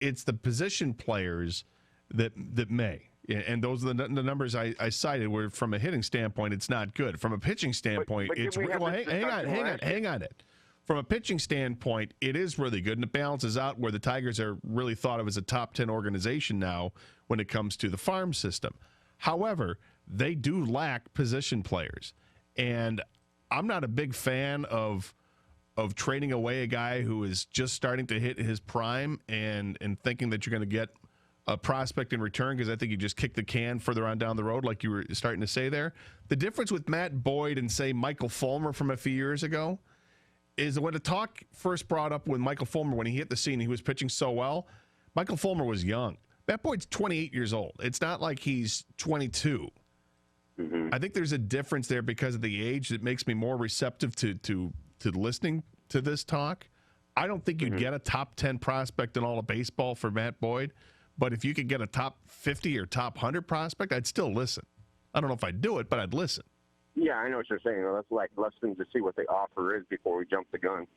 it's the position players that may. And those are the numbers I cited were from a hitting standpoint, it's not good. From a pitching standpoint, it's hang on it. From a pitching standpoint, it is really good, and it balances out where the Tigers are really thought of as a top 10 organization now when it comes to the farm system. However, they do lack position players, and I'm not a big fan of trading away a guy who is just starting to hit his prime and thinking that you're going to get a prospect in return, because I think you just kick the can further on down the road, like you were starting to say there. The difference with Matt Boyd and, say, Michael Fulmer from a few years ago is when the talk first brought up when Michael Fulmer, when he hit the scene, he was pitching so well. Michael Fulmer was young. Matt Boyd's 28 years old. It's not like he's 22. Mm-hmm. I think there's a difference there because of the age that makes me more receptive to listening to this talk. I don't think you'd get a top 10 prospect in all of baseball for Matt Boyd. But if you could get a top 50 or top 100 prospect, I'd still listen. I don't know if I'd do it, but I'd listen. Yeah, I know what you're saying. Let's listening to see what the offer is before we jump the gun.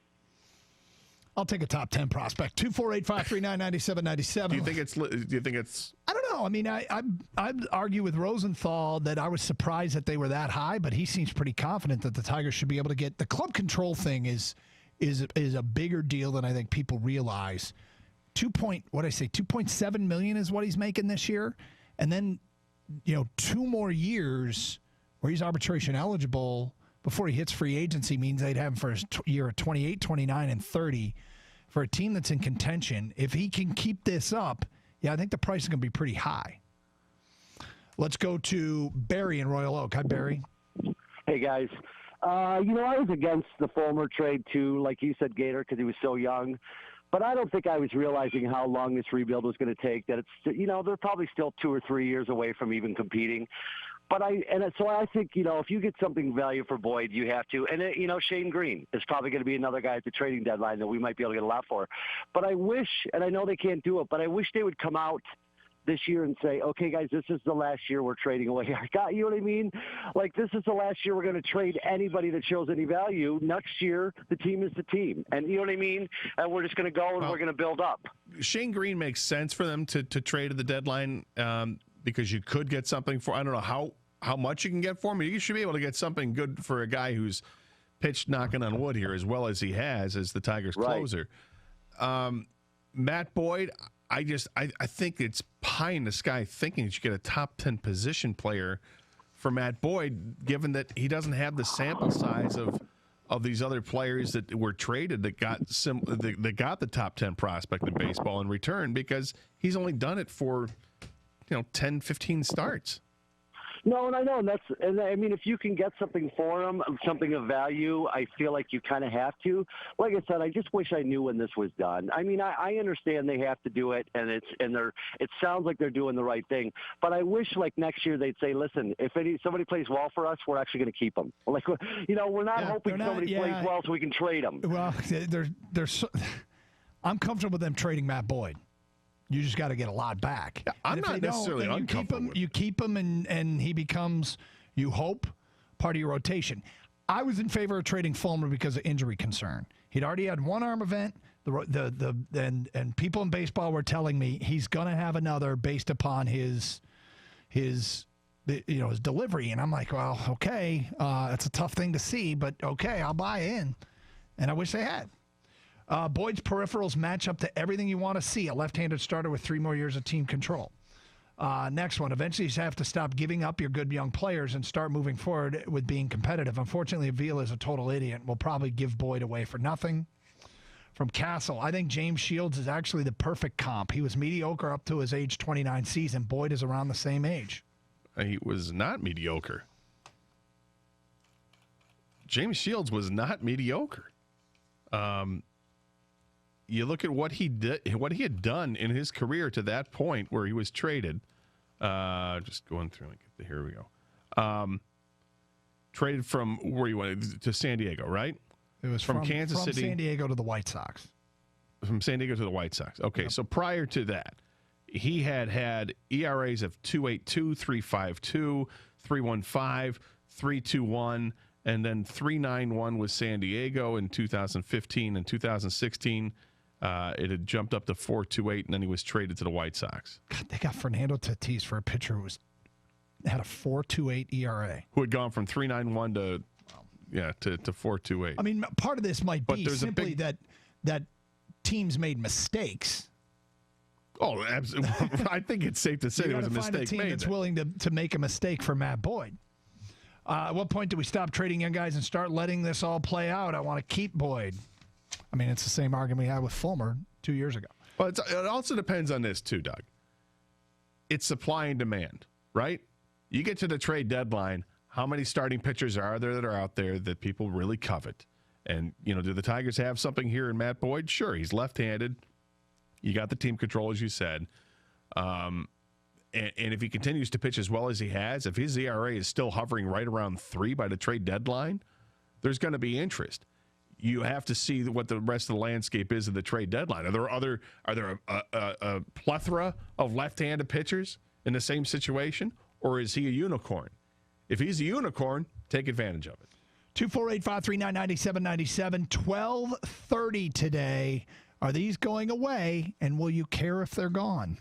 I'll take a top 10 prospect. 248-539-9797. Do you think it's? I don't know. I mean, I'd argue with Rosenthal that I was surprised that they were that high, but he seems pretty confident that the Tigers should be able to get. The club control thing is a bigger deal than I think people realize. 2.7 million is what he's making this year, and then 2 more years where he's arbitration eligible before he hits free agency means they'd have him for his year of 28, 29, and 30 for a team that's in contention. If he can keep this up, I think the price is going to be pretty high. Let's go to Barry in Royal Oak. Hi, Barry. Hey, guys. I was against the Fulmer trade too, like you said, Gator, because he was so young. But I don't think I was realizing how long this rebuild was going to take, that it's, they're probably still 2 or 3 years away from even competing. So I think, if you get something value for Boyd, you have to. And, Shane Green is probably going to be another guy at the trading deadline that we might be able to get a lot for. But I wish, and I know they can't do it, but I wish they would come out this year and say, okay, guys, this is the last year we're trading away. You know what I mean? Like, this is the last year we're going to trade anybody that shows any value. Next year, the team is the team. And you know what I mean? And we're just going to go and we're going to build up. Shane Green makes sense for them to trade at the deadline because you could get something for, I don't know how much you can get for him. You should be able to get something good for a guy who's pitched knocking on wood here as well as he has as the Tigers closer. Matt Boyd, I think it's pie in the sky thinking that you get a top 10 position player for Matt Boyd, given that he doesn't have the sample size of these other players that were traded that got the top 10 prospect in baseball in return, because he's only done it for 10, 15 starts. No, and I know, and I mean, if you can get something for him, something of value, I feel like you kind of have to. Like I said, I just wish I knew when this was done. I mean, I understand they have to do it, and it sounds like they're doing the right thing. But I wish, like, next year they'd say, listen, if somebody plays well for us, we're actually going to keep them. Like, we're not hoping somebody plays well so we can trade them. Well, I'm comfortable with them trading Matt Boyd. You just got to get a lot back. Yeah, I'm not necessarily uncomfortable. You keep him, and he becomes, you hope, part of your rotation. I was in favor of trading Fulmer because of injury concern. He'd already had one arm event. And people in baseball were telling me he's going to have another based upon his delivery. And I'm like, well, okay, it's a tough thing to see, but okay, I'll buy in. And I wish they had. Boyd's peripherals match up to everything you want to see. A left-handed starter with 3 more years of team control. Next one. Eventually, you have to stop giving up your good young players and start moving forward with being competitive. Unfortunately, Avila is a total idiot and will probably give Boyd away for nothing. From Castle, I think James Shields is actually the perfect comp. He was mediocre up to his age 29 season. Boyd is around the same age. He was not mediocre. James Shields was not mediocre. You look at what he did, what he had done in his career to that point where he was traded. Just going through. Here we go. Traded from where you went to San Diego, right? It was from Kansas City, San Diego to the White Sox. From San Diego to the White Sox. Okay, yep. So prior to that, he had ERAs of 2.82, 3.52, 3.15, 3.21. And then 3.91 with San Diego in 2015 and 2016. It had jumped up to 4.28, and then he was traded to the White Sox. God, they got Fernando Tatis for a pitcher who had a 4.28 ERA. Who had gone from 3.91 to 4.28. I mean, part of this might be simply that teams made mistakes. Oh, absolutely. I think it's safe to say there was a mistake a team made. That's willing to make a mistake for Matt Boyd. At what point do we stop trading young guys and start letting this all play out? I want to keep Boyd. I mean, it's the same argument we had with Fulmer 2 years ago. Well, it also depends on this too, Doug. It's supply and demand, right? You get to the trade deadline, how many starting pitchers are there that are out there that people really covet? And, do the Tigers have something here in Matt Boyd? Sure, he's left-handed. You got the team control, as you said. And if he continues to pitch as well as he has, if his ERA is still hovering right around 3 by the trade deadline, there's going to be interest. You have to see what the rest of the landscape is of the trade deadline. Are there a plethora of left-handed pitchers in the same situation, or is he a unicorn? If he's a unicorn, take advantage of it. 248-539-9797, 12:30 today. Are these going away, and will you care if they're gone?